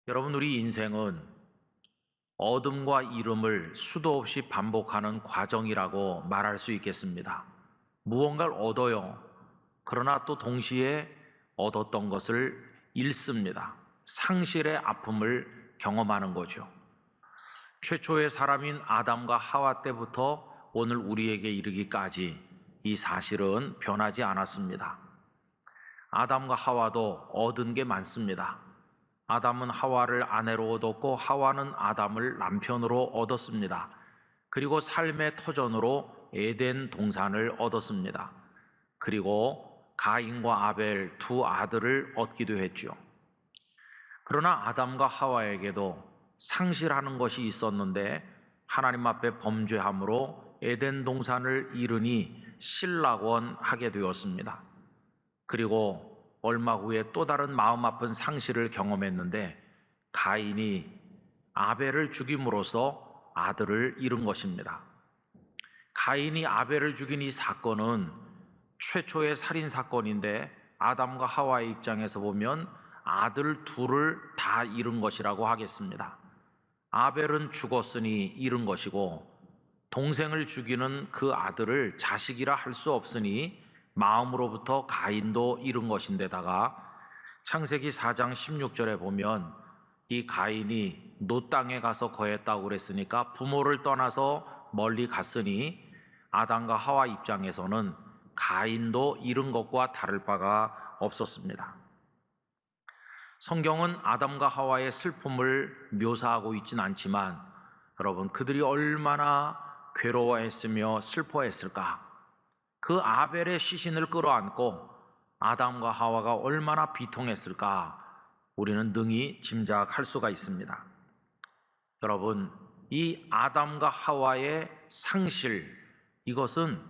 여러분, 우리 인생은 어둠과 이름을 수도 없이 반복하는 과정이라고 말할 수 있겠습니다. 무언가를 얻어요. 그러나 또 동시에 얻었던 것을 잃습니다. 상실의 아픔을 경험하는 거죠. 최초의 사람인 아담과 하와 때부터 오늘 우리에게 이르기까지 이 사실은 변하지 않았습니다. 아담과 하와도 얻은 게 많습니다. 아담은 하와를 아내로 얻었고 하와는 아담을 남편으로 얻었습니다. 그리고 삶의 터전으로 에덴 동산을 얻었습니다. 그리고 가인과 아벨 두 아들을 얻기도 했죠. 그러나 아담과 하와에게도 상실하는 것이 있었는데 하나님 앞에 범죄함으로 에덴 동산을 잃으니 실락원하게 되었습니다. 그리고 얼마 후에 또 다른 마음 아픈 상실을 경험했는데 가인이 아벨을 죽임으로써 아들을 잃은 것입니다. 가인이 아벨을 죽인 이 사건은 최초의 살인 사건인데 아담과 하와의 입장에서 보면 아들 둘을 다 잃은 것이라고 하겠습니다. 아벨은 죽었으니 잃은 것이고 동생을 죽이는 그 아들을 자식이라 할 수 없으니 마음으로부터 가인도 잃은 것인데다가 창세기 4장 16절에 보면 이 가인이 노 땅에 가서 거했다고 그랬으니까 부모를 떠나서 멀리 갔으니 아담과 하와 입장에서는 가인도 잃은 것과 다를 바가 없었습니다. 성경은 아담과 하와의 슬픔을 묘사하고 있진 않지만 여러분, 그들이 얼마나 괴로워했으며 슬퍼했을까? 그 아벨의 시신을 끌어안고 아담과 하와가 얼마나 비통했을까? 우리는 능히 짐작할 수가 있습니다. 여러분, 이 아담과 하와의 상실, 이것은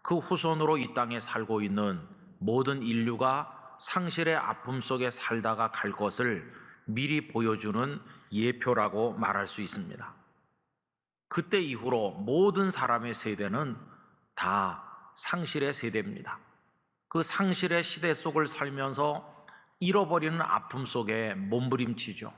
그 후손으로 이 땅에 살고 있는 모든 인류가 상실의 아픔 속에 살다가 갈 것을 미리 보여주는 예표라고 말할 수 있습니다. 그때 이후로 모든 사람의 세대는 다 상실의 세대입니다. 그 상실의 시대 속을 살면서 잃어버리는 아픔 속에 몸부림치죠.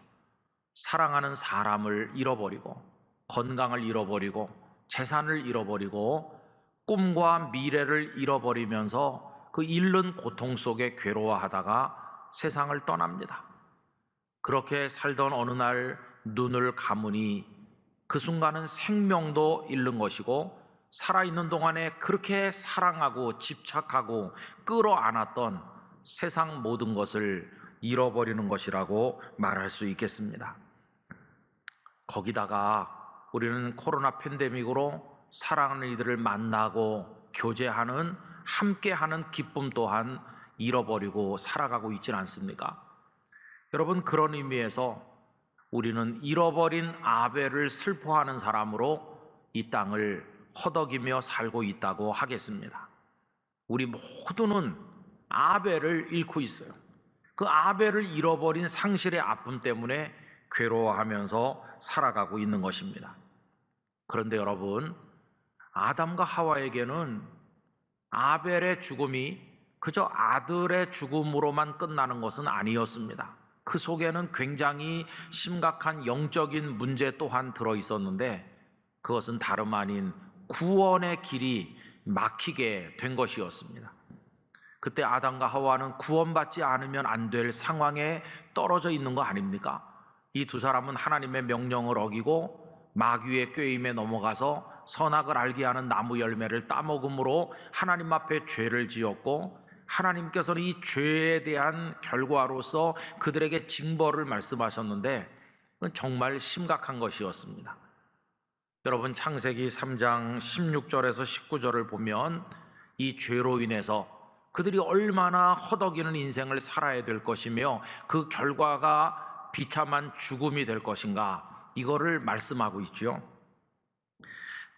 사랑하는 사람을 잃어버리고 건강을 잃어버리고 재산을 잃어버리고 꿈과 미래를 잃어버리면서 그 잃는 고통 속에 괴로워하다가 세상을 떠납니다. 그렇게 살던 어느 날 눈을 감으니 그 순간은 생명도 잃는 것이고 살아있는 동안에 그렇게 사랑하고 집착하고 끌어안았던 세상 모든 것을 잃어버리는 것이라고 말할 수 있겠습니다. 거기다가 우리는 코로나 팬데믹으로 사랑하는 이들을 만나고 교제하는, 함께하는 기쁨 또한 잃어버리고 살아가고 있지 않습니까? 여러분, 그런 의미에서 우리는 잃어버린 아벨을 슬퍼하는 사람으로 이 땅을 허덕이며 살고 있다고 하겠습니다. 우리 모두는 아벨을 잃고 있어요. 그 아벨을 잃어버린 상실의 아픔 때문에 괴로워하면서 살아가고 있는 것입니다. 그런데 여러분, 아담과 하와에게는 아벨의 죽음이 그저 아들의 죽음으로만 끝나는 것은 아니었습니다. 그 속에는 굉장히 심각한 영적인 문제 또한 들어 있었는데 그것은 다름 아닌 구원의 길이 막히게 된 것이었습니다. 그때 아담과 하와는 구원받지 않으면 안 될 상황에 떨어져 있는 거 아닙니까? 이 두 사람은 하나님의 명령을 어기고 마귀의 꾀임에 넘어가서 선악을 알게 하는 나무 열매를 따먹음으로 하나님 앞에 죄를 지었고 하나님께서는 이 죄에 대한 결과로서 그들에게 징벌을 말씀하셨는데 정말 심각한 것이었습니다. 여러분, 창세기 3장 16절에서 19절을 보면 이 죄로 인해서 그들이 얼마나 허덕이는 인생을 살아야 될 것이며 그 결과가 비참한 죽음이 될 것인가, 이거를 말씀하고 있죠.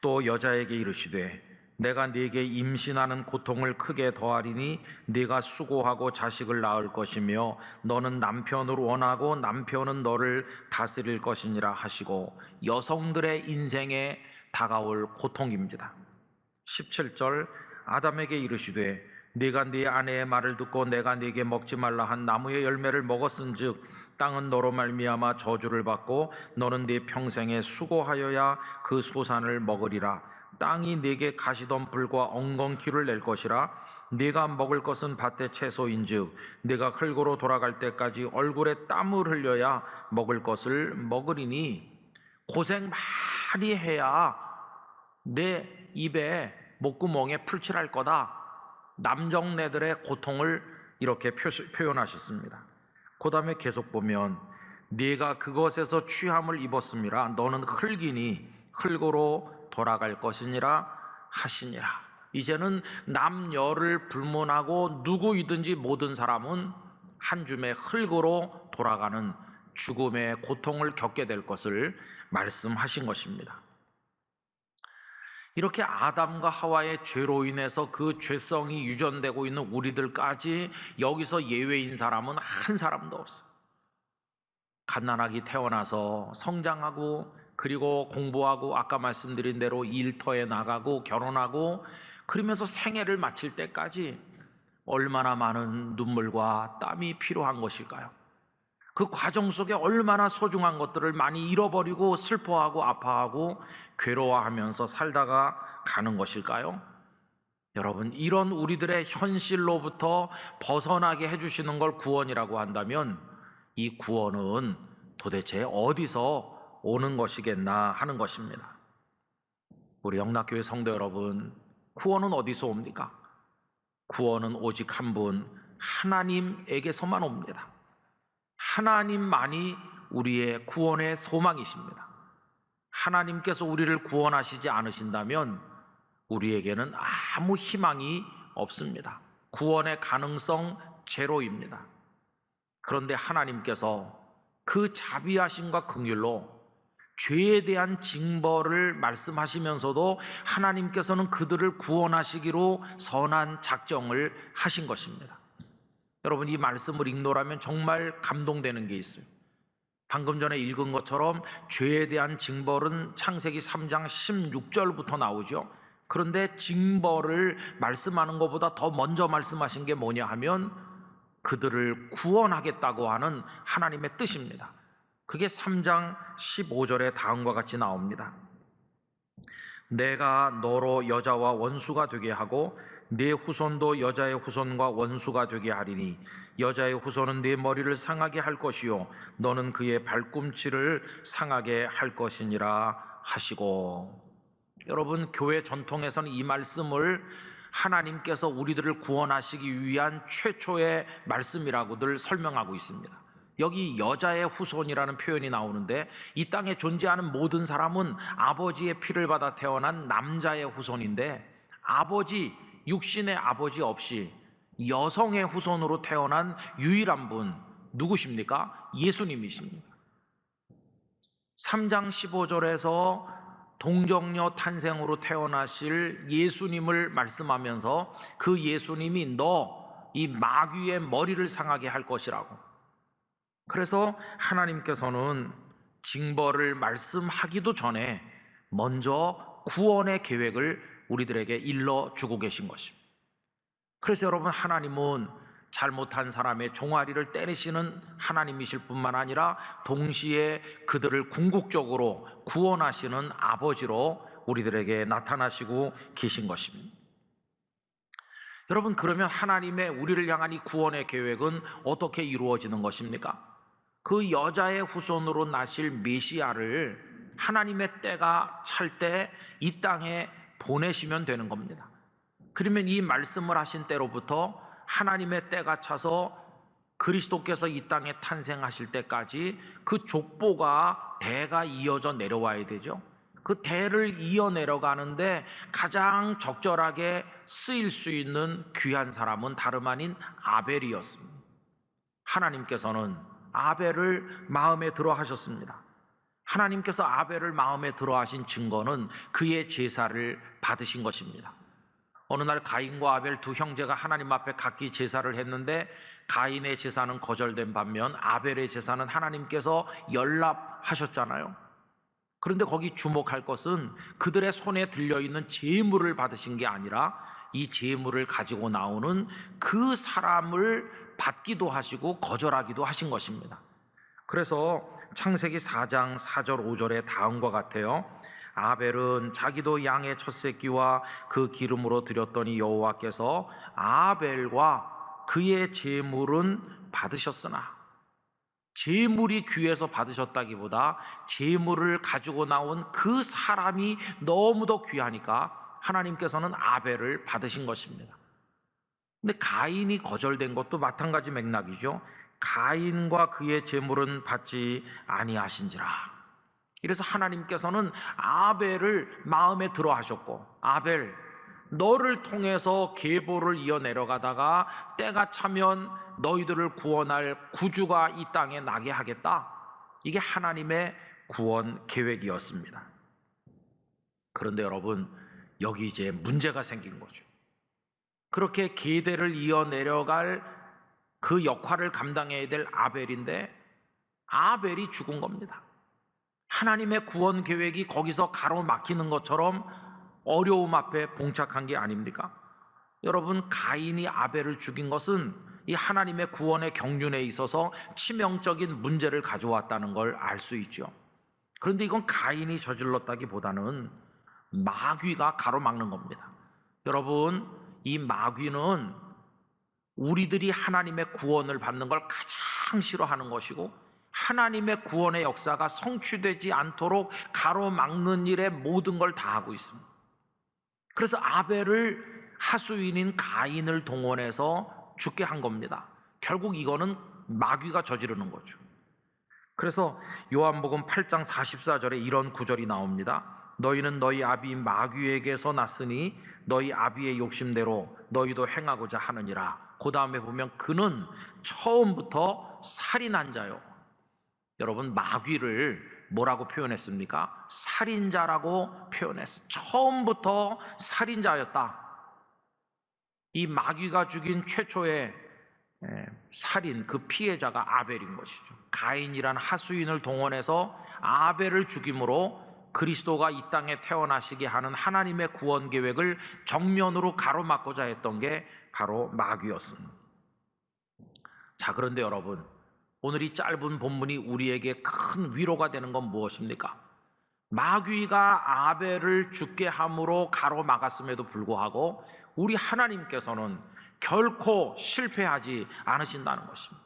또 여자에게 이르시되 내가 네게 임신하는 고통을 크게 더하리니 네가 수고하고 자식을 낳을 것이며 너는 남편을 원하고 남편은 너를 다스릴 것이니라 하시고 여성들의 인생에 다가올 고통입니다. 17절 아담에게 이르시되 네가 네 아내의 말을 듣고 내가 네게 먹지 말라 한 나무의 열매를 먹었은즉 땅은 너로 말미암아 저주를 받고 너는 네 평생에 수고하여야 그 소산을 먹으리라. 땅이 네게 가시덤불과 엉겅퀴를 낼 것이라. 네가 먹을 것은 밭의 채소인즉 네가 흙으로 돌아갈 때까지 얼굴에 땀을 흘려야 먹을 것을 먹으리니. 고생 많이 해야 내 입에 목구멍에 풀칠할 거다. 남정네들의 고통을 이렇게 표현하셨습니다. 그 다음에 계속 보면 네가 그것에서 취함을 입었음이라 너는 흙이니 흙으로 돌아갈 것이니라 하시니라. 이제는 남녀를 불문하고 누구이든지 모든 사람은 한 줌의 흙으로 돌아가는 죽음의 고통을 겪게 될 것을 말씀하신 것입니다. 이렇게 아담과 하와의 죄로 인해서 그 죄성이 유전되고 있는 우리들까지 여기서 예외인 사람은 한 사람도 없어요. 갓난아기 태어나서 성장하고 그리고 공부하고 아까 말씀드린 대로 일터에 나가고 결혼하고 그러면서 생애를 마칠 때까지 얼마나 많은 눈물과 땀이 필요한 것일까요? 그 과정 속에 얼마나 소중한 것들을 많이 잃어버리고 슬퍼하고 아파하고 괴로워하면서 살다가 가는 것일까요? 여러분, 이런 우리들의 현실로부터 벗어나게 해주시는 걸 구원이라고 한다면 이 구원은 도대체 어디서 오는 것이겠나 하는 것입니다. 우리 영락교회 성도 여러분, 구원은 어디서 옵니까? 구원은 오직 한 분 하나님에게서만 옵니다. 하나님만이 우리의 구원의 소망이십니다. 하나님께서 우리를 구원하시지 않으신다면 우리에게는 아무 희망이 없습니다. 구원의 가능성 제로입니다. 그런데 하나님께서 그 자비하심과 긍휼로 죄에 대한 징벌을 말씀하시면서도 하나님께서는 그들을 구원하시기로 선한 작정을 하신 것입니다. 여러분, 이 말씀을 읽노라면 정말 감동되는 게 있어요. 방금 전에 읽은 것처럼 죄에 대한 징벌은 창세기 3장 16절부터 나오죠. 그런데 징벌을 말씀하는 것보다 더 먼저 말씀하신 게 뭐냐 하면 그들을 구원하겠다고 하는 하나님의 뜻입니다. 그게 3장 15절에 다음과 같이 나옵니다. 내가 너로 여자와 원수가 되게 하고 네 후손도 여자의 후손과 원수가 되게 하리니 여자의 후손은 네 머리를 상하게 할 것이요 너는 그의 발꿈치를 상하게 할 것이니라 하시고. 여러분, 교회 전통에서는 이 말씀을 하나님께서 우리들을 구원하시기 위한 최초의 말씀이라고들 설명하고 있습니다. 여기 여자의 후손이라는 표현이 나오는데 이 땅에 존재하는 모든 사람은 아버지의 피를 받아 태어난 남자의 후손인데 아버지, 육신의 아버지 없이 여성의 후손으로 태어난 유일한 분 누구십니까? 예수님이십니다. 3장 15절에서 동정녀 탄생으로 태어나실 예수님을 말씀하면서 그 예수님이 너 이 마귀의 머리를 상하게 할 것이라고. 그래서 하나님께서는 징벌을 말씀하기도 전에 먼저 구원의 계획을 우리들에게 일러주고 계신 것입니다. 그래서 여러분, 하나님은 잘못한 사람의 종아리를 때리시는 하나님이실 뿐만 아니라 동시에 그들을 궁극적으로 구원하시는 아버지로 우리들에게 나타나시고 계신 것입니다. 여러분, 그러면 하나님의 우리를 향한 이 구원의 계획은 어떻게 이루어지는 것입니까? 그 여자의 후손으로 나실 메시아를 하나님의 때가 찰 때 이 땅에 보내시면 되는 겁니다. 그러면 이 말씀을 하신 때로부터 하나님의 때가 차서 그리스도께서 이 땅에 탄생하실 때까지 그 족보가 대가 이어져 내려와야 되죠. 그 대를 이어 내려가는데 가장 적절하게 쓰일 수 있는 귀한 사람은 다름 아닌 아벨이었습니다. 하나님께서는 아벨을 마음에 들어 하셨습니다. 하나님께서 아벨을 마음에 들어 하신 증거는 그의 제사를 받으신 것입니다. 어느 날 가인과 아벨 두 형제가 하나님 앞에 각기 제사를 했는데 가인의 제사는 거절된 반면 아벨의 제사는 하나님께서 연락하셨잖아요. 그런데 거기 주목할 것은 그들의 손에 들려있는 제물을 받으신 게 아니라 이 제물을 가지고 나오는 그 사람을 받기도 하시고 거절하기도 하신 것입니다. 그래서 창세기 4장 4절 5절에 다음과 같아요. 아벨은 자기도 양의 첫 새끼와 그 기름으로 드렸더니 여호와께서 아벨과 그의 제물은 받으셨으나, 제물이 귀해서 받으셨다기보다 제물을 가지고 나온 그 사람이 너무도 귀하니까 하나님께서는 아벨을 받으신 것입니다. 근데 가인이 거절된 것도 마찬가지 맥락이죠. 가인과 그의 제물은 받지 아니하신지라. 이래서 하나님께서는 아벨을 마음에 들어 하셨고, 아벨 너를 통해서 계보를 이어 내려가다가 때가 차면 너희들을 구원할 구주가 이 땅에 나게 하겠다. 이게 하나님의 구원 계획이었습니다. 그런데 여러분, 여기 이제 문제가 생긴 거죠. 그렇게 계대를 이어 내려갈 그 역할을 감당해야 될 아벨인데 아벨이 죽은 겁니다. 하나님의 구원 계획이 거기서 가로막히는 것처럼 어려움 앞에 봉착한 게 아닙니까? 여러분, 가인이 아벨을 죽인 것은 이 하나님의 구원의 경륜에 있어서 치명적인 문제를 가져왔다는 걸 알 수 있죠. 그런데 이건 가인이 저질렀다기보다는 마귀가 가로막는 겁니다. 여러분, 이 마귀는 우리들이 하나님의 구원을 받는 걸 가장 싫어하는 것이고, 하나님의 구원의 역사가 성취되지 않도록 가로막는 일에 모든 걸 다 하고 있습니다. 그래서 아벨을 하수인인 가인을 동원해서 죽게 한 겁니다. 결국 이거는 마귀가 저지르는 거죠. 그래서 요한복음 8장 44절에 이런 구절이 나옵니다. 너희는 너희 아비 마귀에게서 났으니 너희 아비의 욕심대로 너희도 행하고자 하느니라. 그 다음에 보면 그는 처음부터 살인한 자요. 여러분, 마귀를 뭐라고 표현했습니까? 살인자라고 표현했어요. 처음부터 살인자였다. 이 마귀가 죽인 최초의 살인, 그 피해자가 아벨인 것이죠. 가인이란 하수인을 동원해서 아벨을 죽임으로 그리스도가 이 땅에 태어나시게 하는 하나님의 구원 계획을 정면으로 가로막고자 했던 게 바로 마귀였습니다. 자, 그런데 여러분, 오늘 이 짧은 본문이 우리에게 큰 위로가 되는 건 무엇입니까? 마귀가 아벨을 죽게 함으로 가로막았음에도 불구하고 우리 하나님께서는 결코 실패하지 않으신다는 것입니다.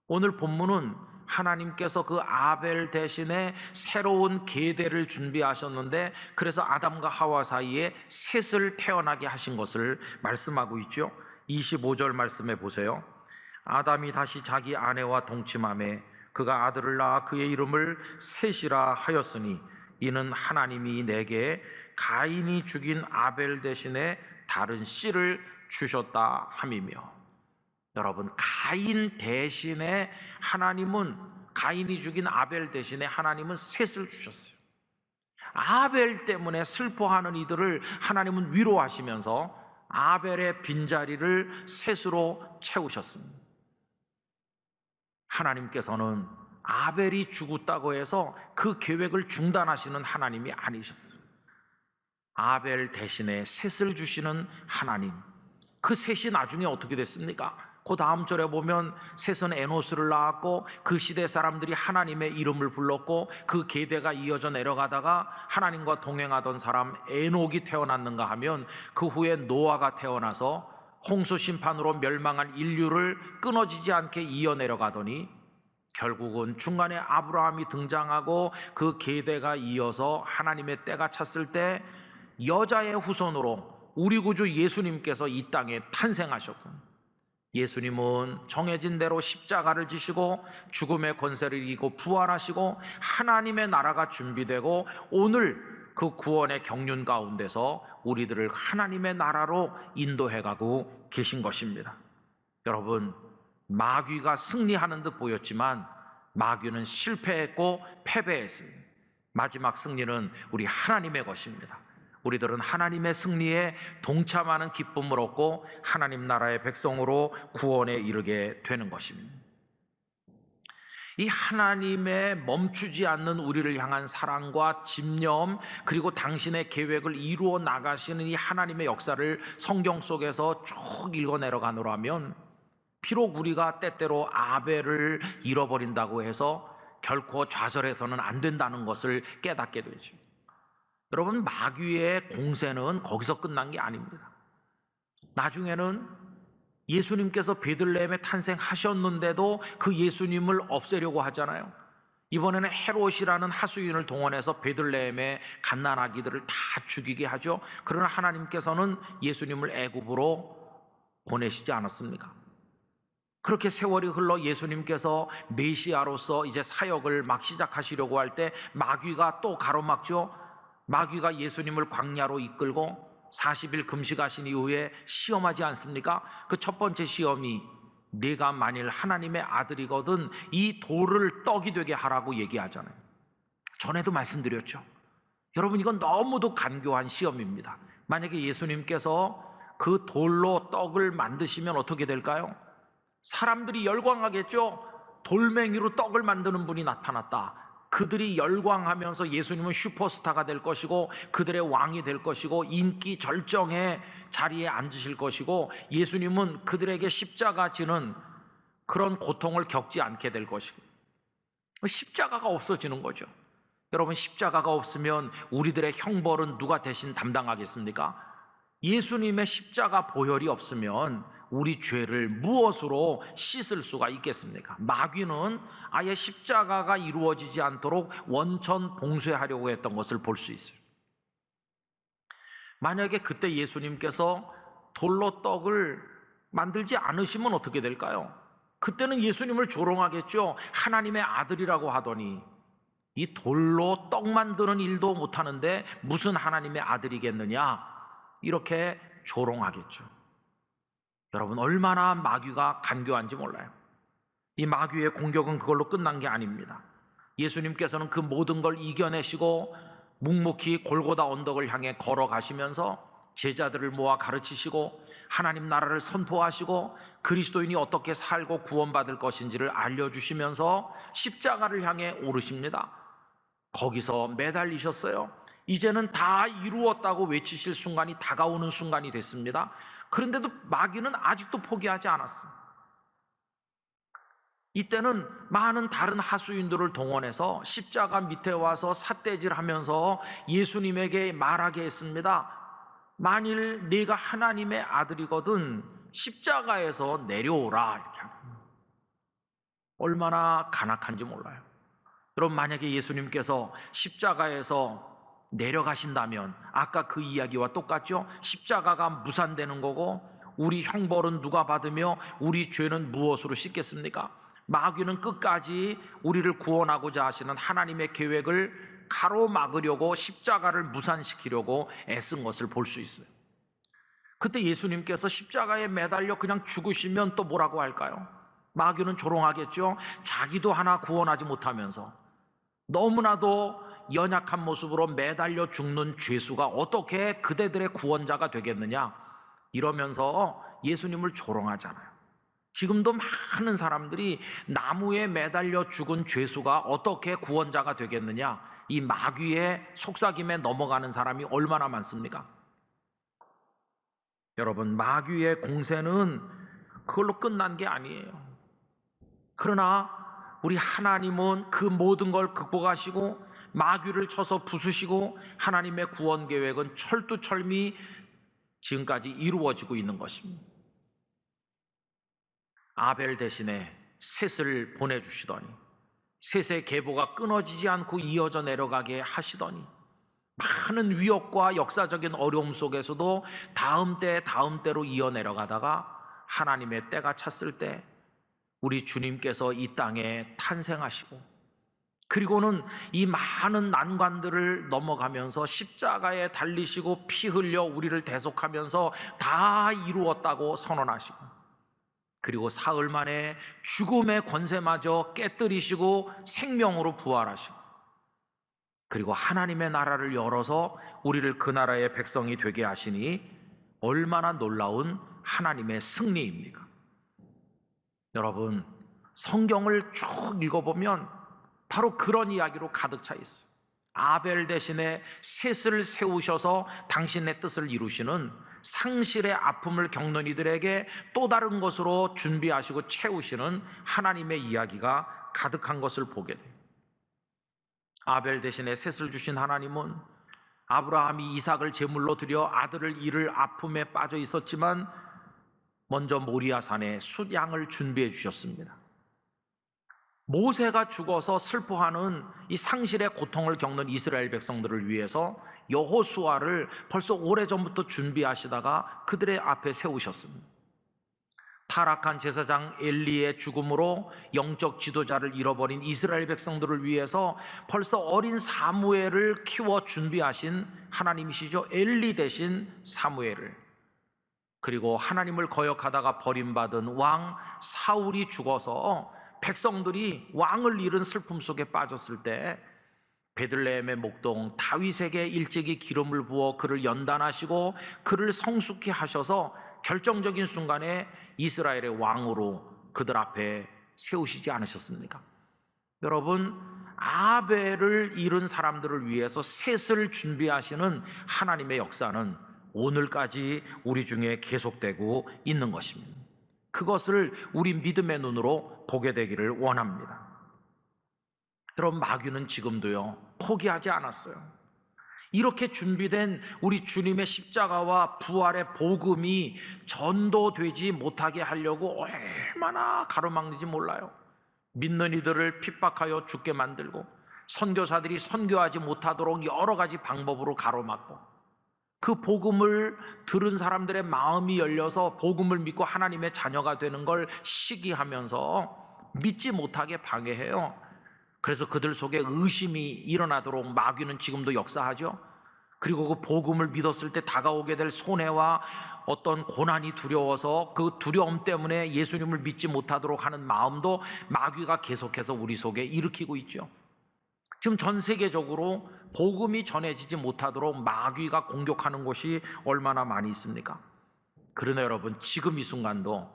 오늘 본문은 하나님께서 그 아벨 대신에 새로운 계대를 준비하셨는데, 그래서 아담과 하와 사이에 셋을 태어나게 하신 것을 말씀하고 있죠. 25절 말씀해 보세요. 아담이 다시 자기 아내와 동침하매 그가 아들을 낳아 그의 이름을 셋이라 하였으니 이는 하나님이 내게 가인이 죽인 아벨 대신에 다른 씨를 주셨다 함이며. 여러분, 가인 대신에 하나님은, 가인이 죽인 아벨 대신에 하나님은 셋을 주셨어요. 아벨 때문에 슬퍼하는 이들을 하나님은 위로하시면서 아벨의 빈자리를 셋으로 채우셨습니다. 하나님께서는 아벨이 죽었다고 해서 그 계획을 중단하시는 하나님이 아니셨어요. 아벨 대신에 셋을 주시는 하나님, 그 셋이 나중에 어떻게 됐습니까? 그 다음 절에 보면 셋은 에노스를 낳았고 그 시대 사람들이 하나님의 이름을 불렀고 그 계대가 이어져 내려가다가 하나님과 동행하던 사람 에녹이 태어났는가 하면 그 후에 노아가 태어나서 홍수 심판으로 멸망한 인류를 끊어지지 않게 이어 내려가더니 결국은 중간에 아브라함이 등장하고 그 계대가 이어서 하나님의 때가 찼을 때 여자의 후손으로 우리 구주 예수님께서 이 땅에 탄생하셨고, 예수님은 정해진 대로 십자가를 지시고 죽음의 권세를 이기고 부활하시고 하나님의 나라가 준비되고 오늘 그 구원의 경륜 가운데서 우리들을 하나님의 나라로 인도해가고 계신 것입니다. 여러분, 마귀가 승리하는 듯 보였지만 마귀는 실패했고 패배했습니다. 마지막 승리는 우리 하나님의 것입니다. 우리들은 하나님의 승리에 동참하는 기쁨을 얻고 하나님 나라의 백성으로 구원에 이르게 되는 것입니다. 이 하나님의 멈추지 않는 우리를 향한 사랑과 집념, 그리고 당신의 계획을 이루어 나가시는 이 하나님의 역사를 성경 속에서 쭉 읽어 내려가노라면 비록 우리가 때때로 아벨을 잃어버린다고 해서 결코 좌절해서는 안 된다는 것을 깨닫게 되죠. 여러분, 마귀의 공세는 거기서 끝난 게 아닙니다. 나중에는 예수님께서 베들레헴에 탄생하셨는데도 그 예수님을 없애려고 하잖아요. 이번에는 헤롯이라는 하수인을 동원해서 베들레헴의 갓난아기들을 다 죽이게 하죠. 그러나 하나님께서는 예수님을 애굽으로 보내시지 않았습니까? 그렇게 세월이 흘러 예수님께서 메시아로서 이제 사역을 막 시작하시려고 할 때 마귀가 또 가로막죠. 마귀가 예수님을 광야로 이끌고 40일 금식하신 이후에 시험하지 않습니까? 그 첫 번째 시험이 네가 만일 하나님의 아들이거든 이 돌을 떡이 되게 하라고 얘기하잖아요. 전에도 말씀드렸죠. 여러분, 이건 너무도 간교한 시험입니다. 만약에 예수님께서 그 돌로 떡을 만드시면 어떻게 될까요? 사람들이 열광하겠죠. 돌멩이로 떡을 만드는 분이 나타났다. 그들이 열광하면서 예수님은 슈퍼스타가 될 것이고 그들의 왕이 될 것이고 인기 절정의 자리에 앉으실 것이고 예수님은 그들에게 십자가 지는 그런 고통을 겪지 않게 될 것이고 십자가가 없어지는 거죠. 여러분, 십자가가 없으면 우리들의 형벌은 누가 대신 담당하겠습니까? 예수님의 십자가 보혈이 없으면 우리 죄를 무엇으로 씻을 수가 있겠습니까? 마귀는 아예 십자가가 이루어지지 않도록 원천 봉쇄하려고 했던 것을 볼 수 있어요. 만약에 그때 예수님께서 돌로 떡을 만들지 않으시면 어떻게 될까요? 그때는 예수님을 조롱하겠죠. 하나님의 아들이라고 하더니 이 돌로 떡 만드는 일도 못하는데 무슨 하나님의 아들이겠느냐, 이렇게 조롱하겠죠. 여러분, 얼마나 마귀가 간교한지 몰라요. 이 마귀의 공격은 그걸로 끝난 게 아닙니다. 예수님께서는 그 모든 걸 이겨내시고 묵묵히 골고다 언덕을 향해 걸어가시면서 제자들을 모아 가르치시고 하나님 나라를 선포하시고 그리스도인이 어떻게 살고 구원받을 것인지를 알려주시면서 십자가를 향해 오르십니다. 거기서 매달리셨어요. 이제는 다 이루었다고 외치실 순간이 다가오는 순간이 됐습니다. 그런데도 마귀는 아직도 포기하지 않았어요. 이때는 많은 다른 하수인들을 동원해서 십자가 밑에 와서 삿대질하면서 예수님에게 말하게 했습니다. 만일 네가 하나님의 아들이거든 십자가에서 내려오라, 이렇게 합니다. 얼마나 간악한지 몰라요. 여러분, 만약에 예수님께서 십자가에서 내려가신다면 아까 그 이야기와 똑같죠? 십자가가 무산되는 거고 우리 형벌은 누가 받으며 우리 죄는 무엇으로 씻겠습니까? 마귀는 끝까지 우리를 구원하고자 하시는 하나님의 계획을 가로막으려고 십자가를 무산시키려고 애쓴 것을 볼 수 있어요. 그때 예수님께서 십자가에 매달려 그냥 죽으시면 또 뭐라고 할까요? 마귀는 조롱하겠죠. 자기도 하나 구원하지 못하면서 너무나도 연약한 모습으로 매달려 죽는 죄수가 어떻게 그대들의 구원자가 되겠느냐, 이러면서 예수님을 조롱하잖아요. 지금도 많은 사람들이 나무에 매달려 죽은 죄수가 어떻게 구원자가 되겠느냐, 이 마귀의 속삭임에 넘어가는 사람이 얼마나 많습니까? 여러분, 마귀의 공세는 그걸로 끝난 게 아니에요. 그러나 우리 하나님은 그 모든 걸 극복하시고 마귀를 쳐서 부수시고 하나님의 구원 계획은 철두철미 지금까지 이루어지고 있는 것입니다. 아벨 대신에 셋을 보내주시더니 셋의 계보가 끊어지지 않고 이어져 내려가게 하시더니 많은 위협과 역사적인 어려움 속에서도 다음 때로 이어 내려가다가 하나님의 때가 찼을 때 우리 주님께서 이 땅에 탄생하시고 그리고는 이 많은 난관들을 넘어가면서 십자가에 달리시고 피 흘려 우리를 대속하면서 다 이루었다고 선언하시고 그리고 사흘 만에 죽음의 권세마저 깨뜨리시고 생명으로 부활하시고 그리고 하나님의 나라를 열어서 우리를 그 나라의 백성이 되게 하시니 얼마나 놀라운 하나님의 승리입니까? 여러분, 성경을 쭉 읽어보면 바로 그런 이야기로 가득 차 있어요. 아벨 대신에 셋을 세우셔서 당신의 뜻을 이루시는 상실의 아픔을 겪는 이들에게 또 다른 것으로 준비하시고 채우시는 하나님의 이야기가 가득한 것을 보게 돼요. 아벨 대신에 셋을 주신 하나님은 아브라함이 이삭을 제물로 드려 아들을 잃을 아픔에 빠져 있었지만 먼저 모리아산에 숫양을 준비해 주셨습니다. 모세가 죽어서 슬퍼하는 이 상실의 고통을 겪는 이스라엘 백성들을 위해서 여호수아를 벌써 오래전부터 준비하시다가 그들의 앞에 세우셨습니다. 타락한 제사장 엘리의 죽음으로 영적 지도자를 잃어버린 이스라엘 백성들을 위해서 벌써 어린 사무엘을 키워 준비하신 하나님이시죠. 엘리 대신 사무엘을, 그리고 하나님을 거역하다가 버림받은 왕 사울이 죽어서 백성들이 왕을 잃은 슬픔 속에 빠졌을 때 베들레헴의 목동 다윗에게 일찍이 기름을 부어 그를 연단하시고 그를 성숙히 하셔서 결정적인 순간에 이스라엘의 왕으로 그들 앞에 세우시지 않으셨습니까? 여러분, 아벨을 잃은 사람들을 위해서 셋을 준비하시는 하나님의 역사는 오늘까지 우리 중에 계속되고 있는 것입니다. 그것을 우리 믿음의 눈으로 보게 되기를 원합니다. 여러분, 마귀는 지금도요 포기하지 않았어요. 이렇게 준비된 우리 주님의 십자가와 부활의 복음이 전도되지 못하게 하려고 얼마나 가로막는지 몰라요. 믿는 이들을 핍박하여 죽게 만들고 선교사들이 선교하지 못하도록 여러 가지 방법으로 가로막고, 그 복음을 들은 사람들의 마음이 열려서 복음을 믿고 하나님의 자녀가 되는 걸 시기하면서 믿지 못하게 방해해요. 그래서 그들 속에 의심이 일어나도록 마귀는 지금도 역사하죠. 그리고 그 복음을 믿었을 때 다가오게 될 손해와 어떤 고난이 두려워서 그 두려움 때문에 예수님을 믿지 못하도록 하는 마음도 마귀가 계속해서 우리 속에 일으키고 있죠. 지금 전 세계적으로 복음이 전해지지 못하도록 마귀가 공격하는 곳이 얼마나 많이 있습니까? 그러나 여러분, 지금 이 순간도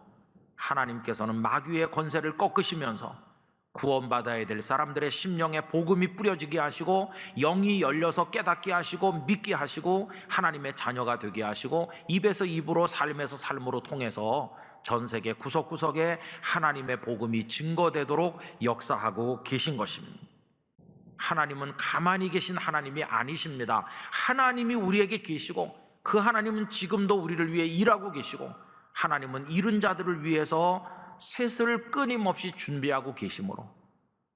하나님께서는 마귀의 권세를 꺾으시면서 구원받아야 될 사람들의 심령에 복음이 뿌려지게 하시고 영이 열려서 깨닫게 하시고 믿게 하시고 하나님의 자녀가 되게 하시고 입에서 입으로 삶에서 삶으로 통해서 전 세계 구석구석에 하나님의 복음이 증거되도록 역사하고 계신 것입니다. 하나님은 가만히 계신 하나님이 아니십니다. 하나님이 우리에게 계시고 그 하나님은 지금도 우리를 위해 일하고 계시고 하나님은 잃은 자들을 위해서 셋을 끊임없이 준비하고 계시므로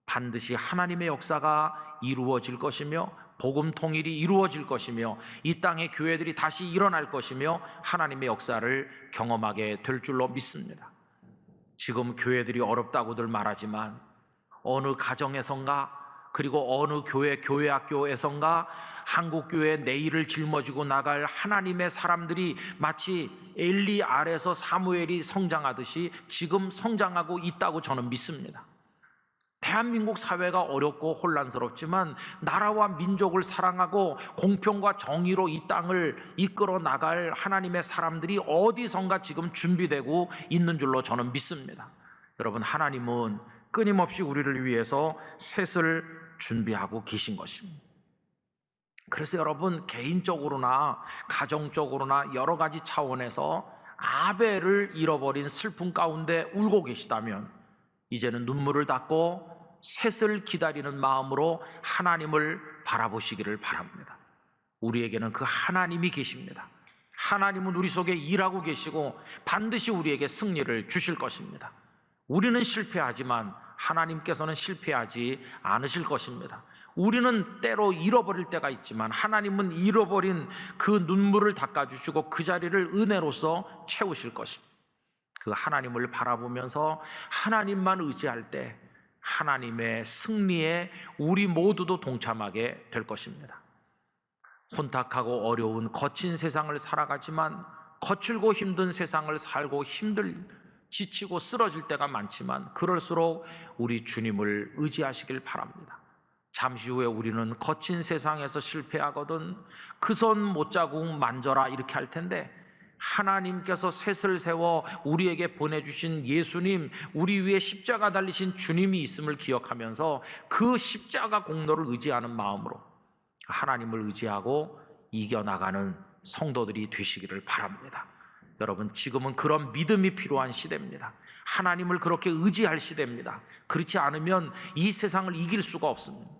반드시 하나님의 역사가 이루어질 것이며 복음 통일이 이루어질 것이며 이 땅의 교회들이 다시 일어날 것이며 하나님의 역사를 경험하게 될 줄로 믿습니다. 지금 교회들이 어렵다고들 말하지만 어느 가정에선가 그리고 어느 교회학교에선가 한국교회의 내일을 짊어지고 나갈 하나님의 사람들이 마치 엘리 아래서 사무엘이 성장하듯이 지금 성장하고 있다고 저는 믿습니다. 대한민국 사회가 어렵고 혼란스럽지만 나라와 민족을 사랑하고 공평과 정의로 이 땅을 이끌어 나갈 하나님의 사람들이 어디선가 지금 준비되고 있는 줄로 저는 믿습니다. 여러분, 하나님은 끊임없이 우리를 위해서 셋을 준비하고 계신 것입니다. 그래서 여러분, 개인적으로나 가정적으로나 여러 가지 차원에서 아벨을 잃어버린 슬픔 가운데 울고 계시다면 이제는 눈물을 닦고 셋을 기다리는 마음으로 하나님을 바라보시기를 바랍니다. 우리에게는 그 하나님이 계십니다. 하나님은 우리 속에 일하고 계시고 반드시 우리에게 승리를 주실 것입니다. 우리는 실패하지만 하나님께서는 실패하지 않으실 것입니다. 우리는 때로 잃어버릴 때가 있지만 하나님은 잃어버린 그 눈물을 닦아주시고 그 자리를 은혜로서 채우실 것입니다. 그 하나님을 바라보면서 하나님만 의지할 때 하나님의 승리에 우리 모두도 동참하게 될 것입니다. 혼탁하고 어려운 거친 세상을 살아가지만 거칠고 힘든 세상을 살고 지치고 쓰러질 때가 많지만 그럴수록 우리 주님을 의지하시길 바랍니다. 잠시 후에 우리는 거친 세상에서 실패하거든 그 손 못자국 만져라 이렇게 할 텐데 하나님께서 셋을 세워 우리에게 보내주신 예수님, 우리 위에 십자가 달리신 주님이 있음을 기억하면서 그 십자가 공로를 의지하는 마음으로 하나님을 의지하고 이겨나가는 성도들이 되시기를 바랍니다. 여러분, 지금은 그런 믿음이 필요한 시대입니다. 하나님을 그렇게 의지할 시대입니다. 그렇지 않으면 이 세상을 이길 수가 없습니다.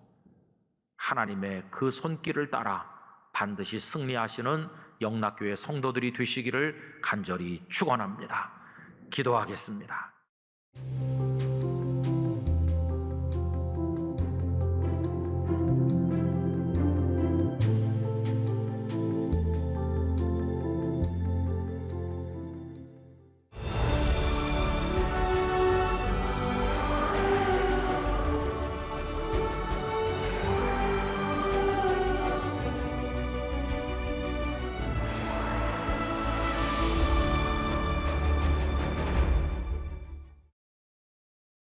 하나님의 그 손길을 따라 반드시 승리하시는 영락교회 성도들이 되시기를 간절히 축원합니다. 기도하겠습니다.